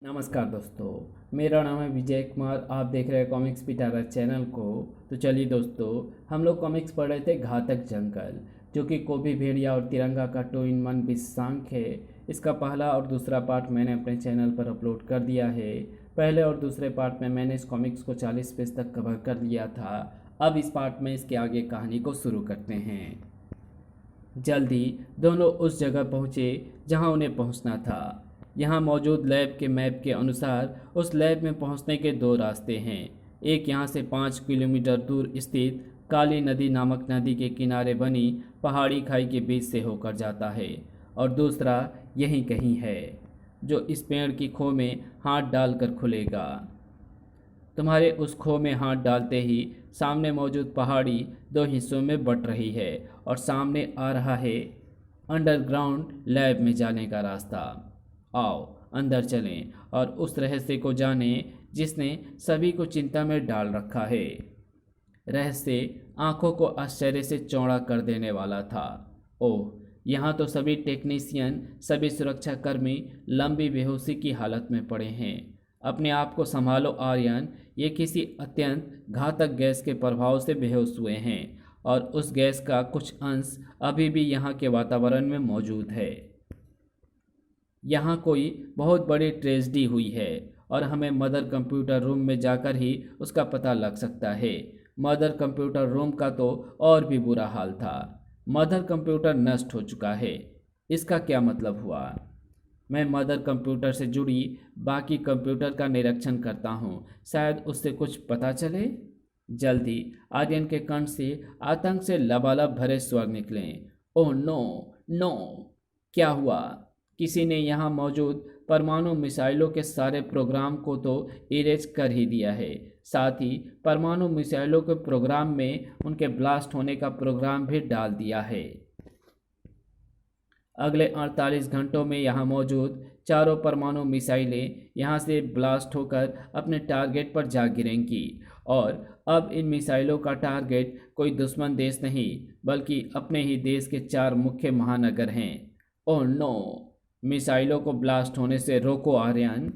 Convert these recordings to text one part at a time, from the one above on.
नमस्कार दोस्तों, मेरा नाम है विजय कुमार। आप देख रहे हैं कॉमिक्स पिटारा चैनल को। तो चलिए दोस्तों, हम लोग कॉमिक्स पढ़ रहे थे घातक जंगल, जो कि कोबी भेड़िया और तिरंगा का टू इन वन विश्वांक है। इसका पहला और दूसरा पार्ट मैंने अपने चैनल पर अपलोड कर दिया है। पहले और दूसरे पार्ट में मैंने इस कॉमिक्स को 40 पेज तक कवर कर लिया था। अब इस पार्ट में इसके आगे कहानी को शुरू करते हैं। जल्दी दोनों उस जगह पहुँचे जहाँ उन्हें पहुँचना था। यहाँ मौजूद लैब के मैप के अनुसार उस लैब में पहुँचने के दो रास्ते हैं। एक यहाँ से 5 किलोमीटर दूर स्थित काली नदी नामक नदी के किनारे बनी पहाड़ी खाई के बीच से होकर जाता है, और दूसरा यहीं कहीं है, जो इस पेड़ की खो में हाथ डालकर खुलेगा। तुम्हारे उस खो में हाथ डालते ही सामने मौजूद पहाड़ी दो हिस्सों में बट रही है, और सामने आ रहा है अंडरग्राउंड लैब में जाने का रास्ता। आओ अंदर चलें और उस रहस्य को जानें जिसने सभी को चिंता में डाल रखा है। रहस्य आंखों को आश्चर्य से चौड़ा कर देने वाला था। ओह, यहाँ तो सभी टेक्नीशियन, सभी सुरक्षाकर्मी लंबी बेहोशी की हालत में पड़े हैं। अपने आप को संभालो आर्यन, ये किसी अत्यंत घातक गैस के प्रभाव से बेहोश हुए हैं, और उस गैस का कुछ अंश अभी भी यहाँ के वातावरण में मौजूद है। यहाँ कोई बहुत बड़ी ट्रेजेडी हुई है, और हमें मदर कंप्यूटर रूम में जाकर ही उसका पता लग सकता है। मदर कंप्यूटर रूम का तो और भी बुरा हाल था। मदर कंप्यूटर नष्ट हो चुका है। इसका क्या मतलब हुआ? मैं मदर कंप्यूटर से जुड़ी बाकी कंप्यूटर का निरीक्षण करता हूँ, शायद उससे कुछ पता चले। जल्दी आर्यन के कंठ से आतंक से लबालब भरे स्वर निकले। Oh no, no! क्या हुआ? किसी ने यहाँ मौजूद परमाणु मिसाइलों के सारे प्रोग्राम को तो इरेज कर ही दिया है, साथ ही परमाणु मिसाइलों के प्रोग्राम में उनके ब्लास्ट होने का प्रोग्राम भी डाल दिया है। अगले 48 घंटों में यहाँ मौजूद चारों परमाणु मिसाइलें यहाँ से ब्लास्ट होकर अपने टारगेट पर जा गिरेंगी, और अब इन मिसाइलों का टारगेट कोई दुश्मन देश नहीं, बल्कि अपने ही देश के 4 मुख्य महानगर हैं। Oh no! मिसाइलों को ब्लास्ट होने से रोको आर्यन।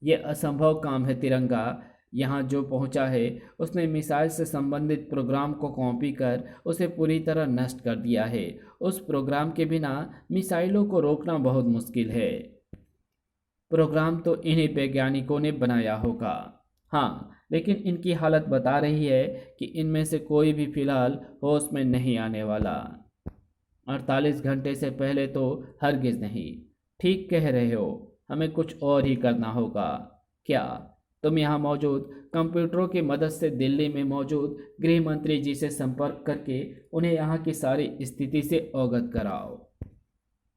ये असंभव काम है तिरंगा। यहाँ जो पहुँचा है उसने मिसाइल से संबंधित प्रोग्राम को कॉपी कर उसे पूरी तरह नष्ट कर दिया है। उस प्रोग्राम के बिना मिसाइलों को रोकना बहुत मुश्किल है। प्रोग्राम तो इन्हीं वैज्ञानिकों ने बनाया होगा। हाँ, लेकिन इनकी हालत बता रही है कि इनमें से कोई भी फिलहाल होश में नहीं आने वाला। 48 घंटे से पहले तो हरगिज नहीं। ठीक कह रहे हो, हमें कुछ और ही करना होगा। क्या? तुम यहाँ मौजूद कंप्यूटरों की मदद से दिल्ली में मौजूद गृह मंत्री जी से संपर्क करके उन्हें यहाँ की सारी स्थिति से अवगत कराओ।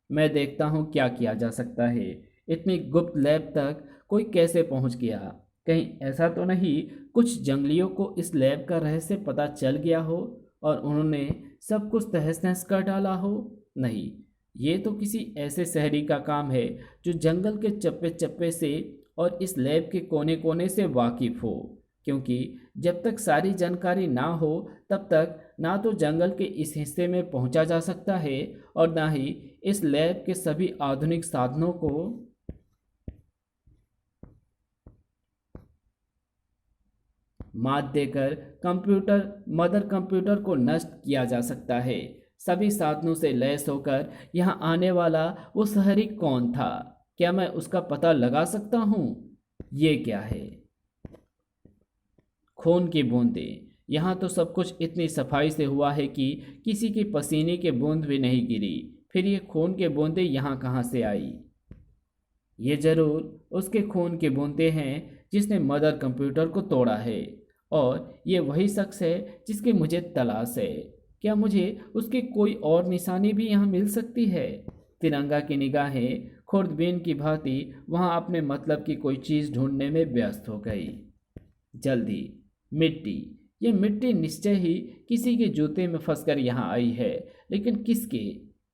मैं देखता हूँ क्या किया जा सकता है। इतनी गुप्त लैब तक कोई कैसे पहुँच गया? कहीं ऐसा तो नहीं कुछ जंगलियों को इस लैब का रहस्य पता चल गया हो और उन्होंने सब कुछ तहस नहस कर डाला हो? नहीं, ये तो किसी ऐसे शहरी का काम है जो जंगल के चप्पे चप्पे से और इस लैब के कोने कोने से वाकिफ हो, क्योंकि जब तक सारी जानकारी ना हो तब तक ना तो जंगल के इस हिस्से में पहुंचा जा सकता है, और ना ही इस लैब के सभी आधुनिक साधनों को मात देकर मदर कंप्यूटर को नष्ट किया जा सकता है। सभी साधनों से लैस होकर यहाँ आने वाला वो शहरी कौन था? क्या मैं उसका पता लगा सकता हूँ? ये क्या है? खून की बूंदें। यहाँ तो सब कुछ इतनी सफाई से हुआ है कि किसी की पसीने की बूंद भी नहीं गिरी। फिर ये खून की बूंदें यहाँ कहाँ से आई? ये जरूर उसके खून की बूंदें हैं जिसने मदर कंप्यूटर को तोड़ा है, और ये वही शख्स है जिसकी मुझे तलाश है। क्या मुझे उसकी कोई और निशानी भी यहाँ मिल सकती है? तिरंगा की निगाहें खुर्दबीन की भांति वहाँ अपने मतलब की कोई चीज़ ढूंढने में व्यस्त हो गई। जल्दी मिट्टी। ये मिट्टी निश्चय ही किसी के जूते में फंसकर यहाँ आई है, लेकिन किसके?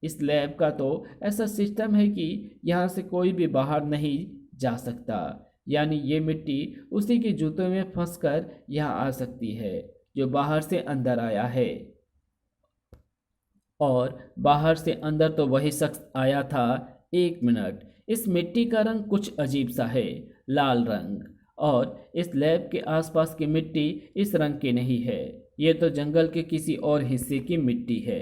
इस लैब का तो ऐसा सिस्टम है कि यहाँ से कोई भी बाहर नहीं जा सकता, यानी ये मिट्टी उसी के जूतों में फंसकर यहाँ आ सकती है जो बाहर से अंदर आया है। और बाहर से अंदर तो वही शख्स आया था। 1 मिनट, इस मिट्टी का रंग कुछ अजीब सा है, लाल रंग। और इस लैब के आसपास की मिट्टी इस रंग की नहीं है। ये तो जंगल के किसी और हिस्से की मिट्टी है।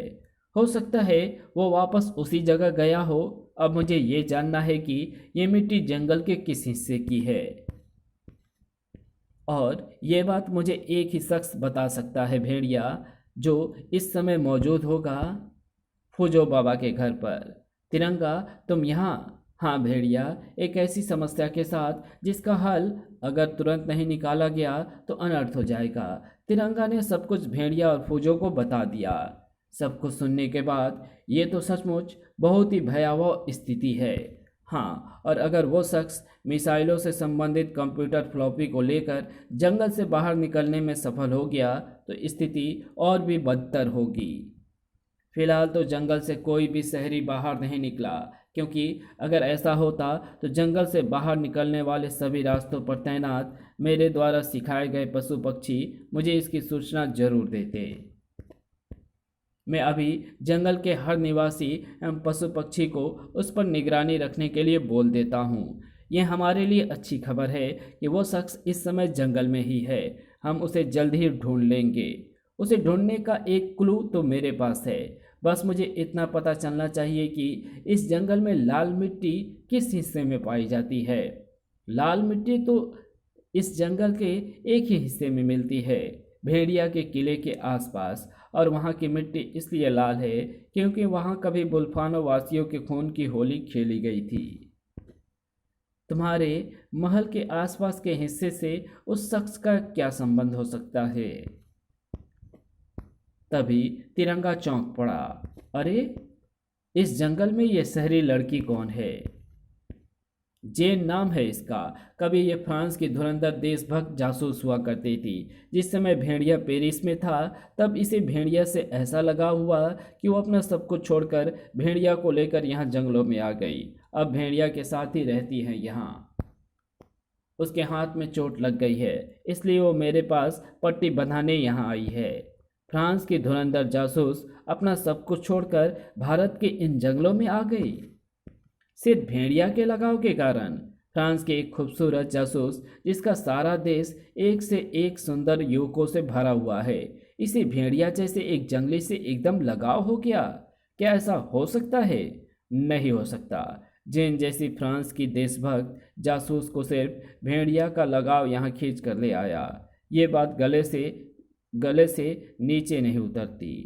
हो सकता है वो वापस उसी जगह गया हो। अब मुझे ये जानना है कि ये मिट्टी जंगल के किस हिस्से की है। और ये बात मुझे एक ही शख्स बता सकता है भेड़िया, जो इस समय मौजूद होगा फूजो बाबा के घर पर। तिरंगा, तुम यहाँ? हाँ भेड़िया, एक ऐसी समस्या के साथ जिसका हल अगर तुरंत नहीं निकाला गया तो अनर्थ हो जाएगा। तिरंगा ने सब कुछ भेड़िया और फूजो को बता दिया। सब कुछ सुनने के बाद, ये तो सचमुच बहुत ही भयावह स्थिति है। हाँ, और अगर वो शख्स मिसाइलों से संबंधित कंप्यूटर फ्लॉपी को लेकर जंगल से बाहर निकलने में सफल हो गया तो स्थिति और भी बदतर होगी। फिलहाल तो जंगल से कोई भी शहरी बाहर नहीं निकला, क्योंकि अगर ऐसा होता तो जंगल से बाहर निकलने वाले सभी रास्तों पर तैनात मेरे द्वारा सिखाए गए पशु पक्षी मुझे इसकी सूचना जरूर देते। मैं अभी जंगल के हर निवासी एवं पशु पक्षी को उस पर निगरानी रखने के लिए बोल देता हूँ। यह हमारे लिए अच्छी खबर है कि वो शख्स इस समय जंगल में ही है। हम उसे जल्द ही ढूंढ लेंगे। उसे ढूंढने का एक क्लू तो मेरे पास है। बस मुझे इतना पता चलना चाहिए कि इस जंगल में लाल मिट्टी किस हिस्से में पाई जाती है। लाल मिट्टी तो इस जंगल के एक ही हिस्से में मिलती है, भेड़िया के किले के आसपास। और वहाँ की मिट्टी इसलिए लाल है क्योंकि वहाँ कभी बुल्फानो वासियों के खून की होली खेली गई थी। तुम्हारे महल के आसपास के हिस्से से उस शख्स का क्या संबंध हो सकता है? तभी तिरंगा चौंक पड़ा। अरे, इस जंगल में ये शहरी लड़की कौन है? जेन नाम है इसका। कभी ये फ्रांस की धुरंधर देशभक्त जासूस हुआ करती थी। जिस समय भेड़िया पेरिस में था तब इसे भेड़िया से ऐसा लगा हुआ कि वो अपना सब कुछ छोड़कर भेड़िया को लेकर यहाँ जंगलों में आ गई। अब भेड़िया के साथ ही रहती है यहाँ। उसके हाथ में चोट लग गई है, इसलिए वो मेरे पास पट्टी बंधाने यहाँ आई है। फ्रांस की धुरंधर जासूस अपना सब कुछ छोड़कर भारत के इन जंगलों में आ गई, सिर्फ भेड़िया के लगाव के कारण। फ्रांस के एक खूबसूरत जासूस जिसका सारा देश एक से एक सुंदर युवकों से भरा हुआ है, इसे भेड़िया जैसे एक जंगली से एकदम लगाव हो गया। क्या ऐसा हो सकता है? नहीं हो सकता। जेन जैसी फ्रांस की देशभक्त जासूस को सिर्फ भेड़िया का लगाव यहाँ खींच कर ले आया। ये बात गले से नीचे नहीं उतरती।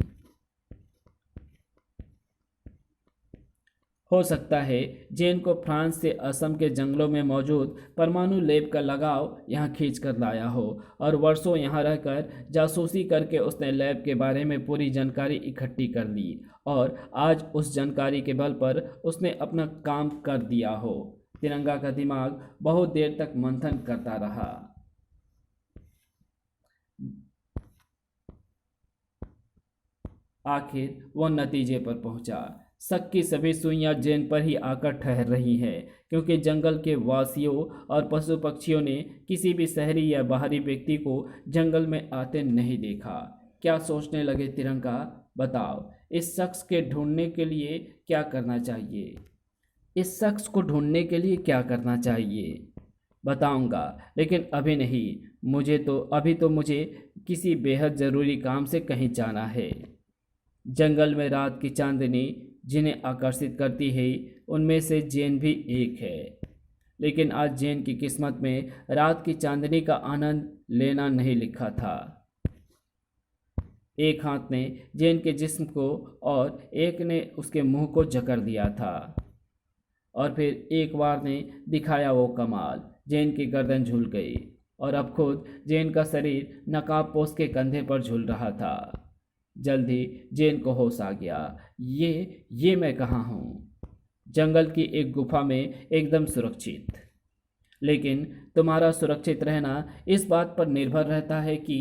हो सकता है जेन को फ्रांस से असम के जंगलों में मौजूद परमाणु लैब का लगाव यहाँ खींच कर लाया हो और वर्षों यहाँ रहकर जासूसी करके उसने लैब के बारे में पूरी जानकारी इकट्ठी कर ली और आज उस जानकारी के बल पर उसने अपना काम कर दिया हो। तिरंगा का दिमाग बहुत देर तक मंथन करता रहा। आखिर वह नतीजे पर पहुंचा। शक की सभी सुइयां जेन पर ही आकर ठहर रही हैं, क्योंकि जंगल के वासियों और पशु पक्षियों ने किसी भी शहरी या बाहरी व्यक्ति को जंगल में आते नहीं देखा। क्या सोचने लगे तिरंगा? बताओ, इस शख्स के ढूंढने के लिए क्या करना चाहिए? इस शख्स को ढूंढने के लिए क्या करना चाहिए बताऊंगा, लेकिन अभी नहीं। अभी तो मुझे किसी बेहद ज़रूरी काम से कहीं जाना है। जंगल में रात की चांदनी जिन्हें आकर्षित करती है, उनमें से जेन भी एक है। लेकिन आज जेन की किस्मत में रात की चांदनी का आनंद लेना नहीं लिखा था। एक हाथ ने जेन के जिस्म को और एक ने उसके मुंह को जकड़ दिया था, और फिर एक बार ने दिखाया वो कमाल। जेन की गर्दन झूल गई और अब खुद जेन का शरीर नकाबपोश के कंधे पर झूल रहा था। जल्द ही जेन को होश आ गया। ये मैं कहाँ हूँ? जंगल की एक गुफा में, एकदम सुरक्षित। लेकिन तुम्हारा सुरक्षित रहना इस बात पर निर्भर रहता है कि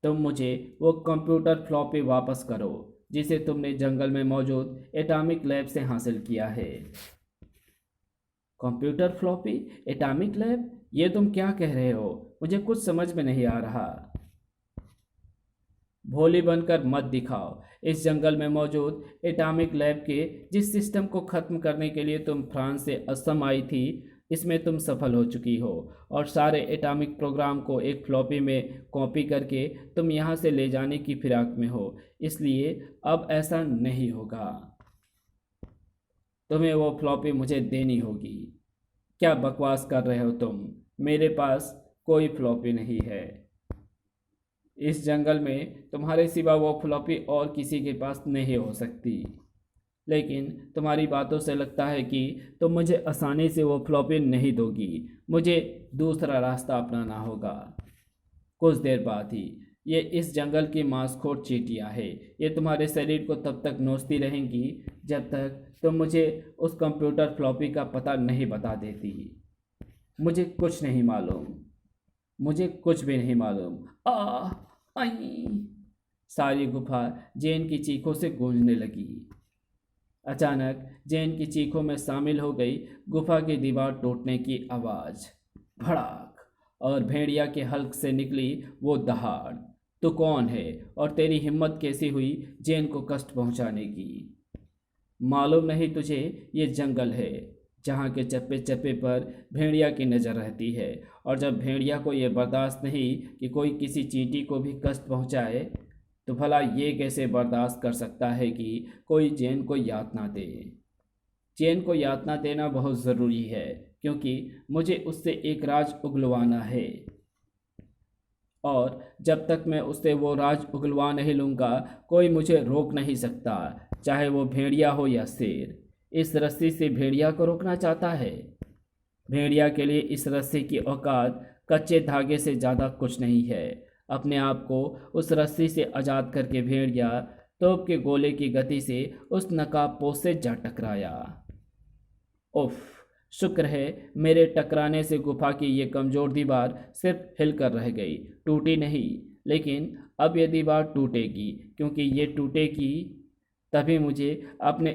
तुम मुझे वो कंप्यूटर फ्लॉपी वापस करो जिसे तुमने जंगल में मौजूद एटॉमिक लैब से हासिल किया है। Computer floppy? Atomic lab? ये तुम क्या कह रहे हो? मुझे कुछ समझ में नहीं आ रहा। भोली बनकर मत दिखाओ। इस जंगल में मौजूद एटॉमिक लैब के जिस सिस्टम को ख़त्म करने के लिए तुम फ्रांस से असम आई थी, इसमें तुम सफल हो चुकी हो और सारे एटॉमिक प्रोग्राम को एक फ्लॉपी में कॉपी करके तुम यहाँ से ले जाने की फिराक में हो। इसलिए अब ऐसा नहीं होगा, तुम्हें वो फ्लॉपी मुझे देनी होगी। क्या बकवास कर रहे हो तुम? मेरे पास कोई फ्लॉपी नहीं है। इस जंगल में तुम्हारे सिवा वो फ्लॉपी और किसी के पास नहीं हो सकती। लेकिन तुम्हारी बातों से लगता है कि तुम मुझे आसानी से वो फ्लॉपी नहीं दोगी। मुझे दूसरा रास्ता अपनाना होगा। कुछ देर बाद ही ये इस जंगल की मांसखोर चींटियाँ हैं। ये तुम्हारे शरीर को तब तक नोचती रहेंगी जब तक तुम मुझे उस कंप्यूटर फ्लॉपी का पता नहीं बता देती। मुझे कुछ नहीं मालूम, मुझे कुछ भी नहीं मालूम। आई! सारी गुफा जेन की चीखों से गूंजने लगी। अचानक जेन की चीखों में शामिल हो गई गुफा की दीवार टूटने की आवाज़। भड़ाक! और भेड़िया के हल्क से निकली वो दहाड़। तू कौन है और तेरी हिम्मत कैसी हुई जेन को कष्ट पहुंचाने की? मालूम नहीं तुझे, ये जंगल है जहाँ के चप्पे चप्पे पर भेड़िया की नज़र रहती है, और जब भेड़िया को ये बर्दाश्त नहीं कि कोई किसी चींटी को भी कष्ट पहुँचाए, तो भला ये कैसे बर्दाश्त कर सकता है कि कोई जेन को यातना दे। जेन को यातना देना बहुत ज़रूरी है, क्योंकि मुझे उससे एक राज उगलवाना है, और जब तक मैं उससे वो राज उगलवा नहीं लूँगा कोई मुझे रोक नहीं सकता, चाहे वो भेड़िया हो या शेर। इस रस्सी से भेड़िया को रोकना चाहता है? भेड़िया के लिए इस रस्सी की औकात कच्चे धागे से ज़्यादा कुछ नहीं है। अपने आप को उस रस्सी से आज़ाद करके भेड़िया तोप के गोले की गति से उस नकाबपोश से जा टकराया। उफ! शुक्र है मेरे टकराने से गुफा की ये कमज़ोर दीवार सिर्फ हिलकर रह गई, टूटी नहीं। लेकिन अब ये दीवार टूटेगी, क्योंकि ये टूटेगी तभी मुझे अपने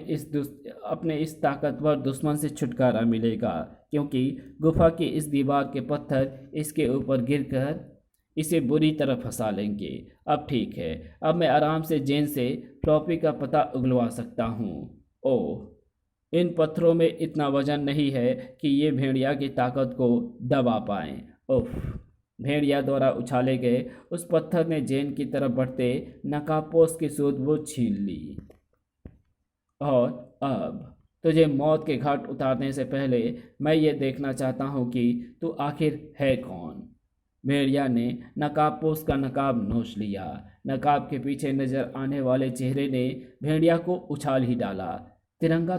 इस ताकतवर दुश्मन से छुटकारा मिलेगा, क्योंकि गुफा की इस दीवार के पत्थर इसके ऊपर गिरकर इसे बुरी तरह फंसा लेंगे। अब ठीक है, अब मैं आराम से जेन से फ्लॉपी का पता उगलवा सकता हूँ। ओह! इन पत्थरों में इतना वजन नहीं है कि ये भेड़िया की ताकत को दबा पाएं। उफ! भेड़िया द्वारा उछाले गए उस पत्थर ने जेन की तरफ बढ़ते नकाबपोश की सूझबूझ छीन ली। और अब तुझे मौत के घाट उतारने से पहले मैं ये देखना चाहता हूँ कि तू आखिर है कौन। भेड़िया ने नकाबपोश का नकाब नोच लिया। नकाब के पीछे नजर आने वाले चेहरे ने भेड़िया को उछाल ही डाला। तिरंगा,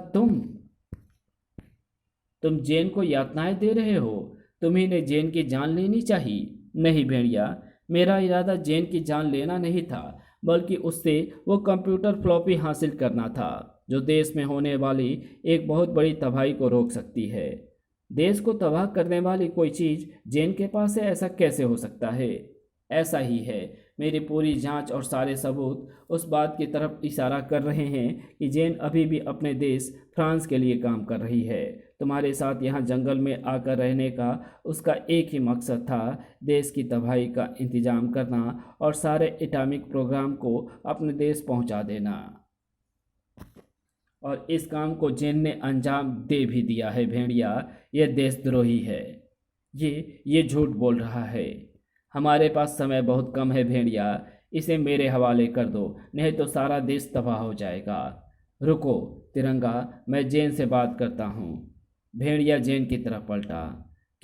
तुम जेन को यातनाएं दे रहे हो? तुम्ही ने जेन की जान लेनी चाहिए। नहीं भेड़िया, मेरा इरादा जेन की जान लेना नहीं था, बल्कि उससे वो कंप्यूटर फ्लॉपी हासिल करना था जो देश में होने वाली एक बहुत बड़ी तबाही को रोक सकती है। देश को तबाह करने वाली कोई चीज़ जेन के पास है, ऐसा कैसे हो सकता है? ऐसा ही है। मेरी पूरी जांच और सारे सबूत उस बात की तरफ इशारा कर रहे हैं कि जेन अभी भी अपने देश फ्रांस के लिए काम कर रही है। तुम्हारे साथ यहाँ जंगल में आकर रहने का उसका एक ही मकसद था, देश की तबाही का इंतजाम करना और सारे एटॉमिक प्रोग्राम को अपने देश पहुँचा देना। और इस काम को जेन ने अंजाम दे भी दिया है। भेड़िया, यह देशद्रोही है। ये झूठ बोल रहा है। हमारे पास समय बहुत कम है भेड़िया, इसे मेरे हवाले कर दो, नहीं तो सारा देश तबाह हो जाएगा। रुको तिरंगा, मैं जेन से बात करता हूँ। भेड़िया जेन की तरफ पलटा।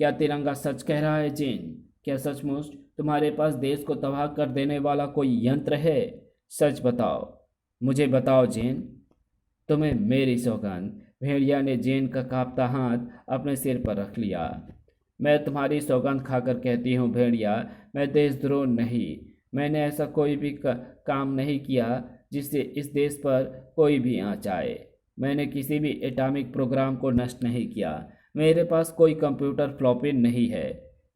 क्या तिरंगा सच कह रहा है जेन? क्या सचमुच तुम्हारे पास देश को तबाह कर देने वाला कोई यंत्र है? सच बताओ, मुझे बताओ जेन। तुम्हें मेरी सौगंध। भेड़िया ने जेन का कांपता हाथ अपने सिर पर रख लिया। मैं तुम्हारी सौगंध खाकर कहती हूँ भेड़िया, मैं देशद्रोह नहीं। मैंने ऐसा कोई भी काम नहीं किया जिससे इस देश पर कोई भी आँच आए। मैंने किसी भी एटॉमिक प्रोग्राम को नष्ट नहीं किया। मेरे पास कोई कंप्यूटर फ्लॉपी नहीं है।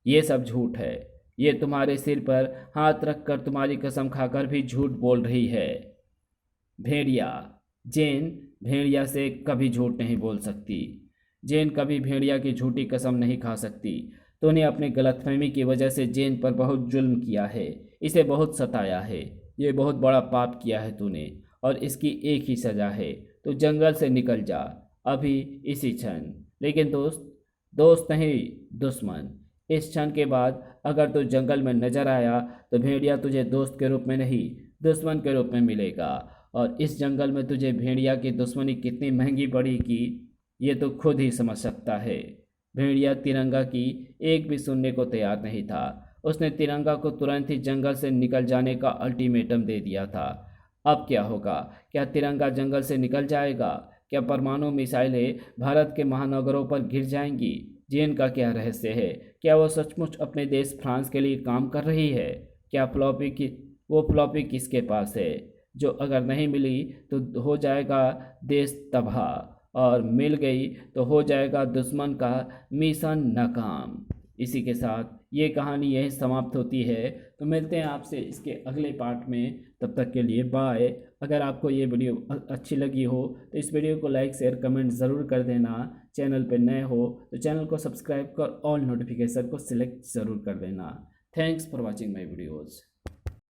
ये सब झूठ है। ये तुम्हारे सिर पर हाथ रखकर तुम्हारी कसम खाकर भी झूठ बोल रही है। भेड़िया, जेन भेड़िया से कभी झूठ नहीं बोल सकती। जेन कभी भेड़िया की झूठी कसम नहीं खा सकती। तूने अपनी गलतफहमी की वजह से जेन पर बहुत जुल्म किया है, इसे बहुत सताया है। ये बहुत बड़ा पाप किया है तूने, और इसकी एक ही सज़ा है, तो जंगल से निकल जा अभी इसी क्षण। लेकिन दोस्त नहीं, दुश्मन। इस क्षण के बाद अगर तू जंगल में नजर आया तो भेड़िया तुझे दोस्त के रूप में नहीं, दुश्मन के रूप में मिलेगा। और इस जंगल में तुझे भेड़िया की दुश्मनी कितनी महंगी पड़ेगी ये तो खुद ही समझ सकता है। भेड़िया तिरंगा की एक भी सुनने को तैयार नहीं था। उसने तिरंगा को तुरंत ही जंगल से निकल जाने का अल्टीमेटम दे दिया था। अब क्या होगा? क्या तिरंगा जंगल से निकल जाएगा? क्या परमाणु मिसाइलें भारत के महानगरों पर गिर जाएंगी? जीन का क्या रहस्य है? क्या वो सचमुच अपने देश फ्रांस के लिए काम कर रही है? क्या फ्लॉपी किसके पास है जो अगर नहीं मिली तो हो जाएगा देश तबाह, और मिल गई तो हो जाएगा दुश्मन का मिशन नाकाम। इसी के साथ ये कहानी यहीं समाप्त होती है। तो मिलते हैं आपसे इसके अगले पार्ट में, तब तक के लिए बाय। अगर आपको ये वीडियो अच्छी लगी हो तो इस वीडियो को लाइक शेयर कमेंट ज़रूर कर देना। चैनल पर नए हो तो चैनल को सब्सक्राइब कर ऑल नोटिफिकेशन को सिलेक्ट ज़रूर कर देना। Thanks for watching my videos.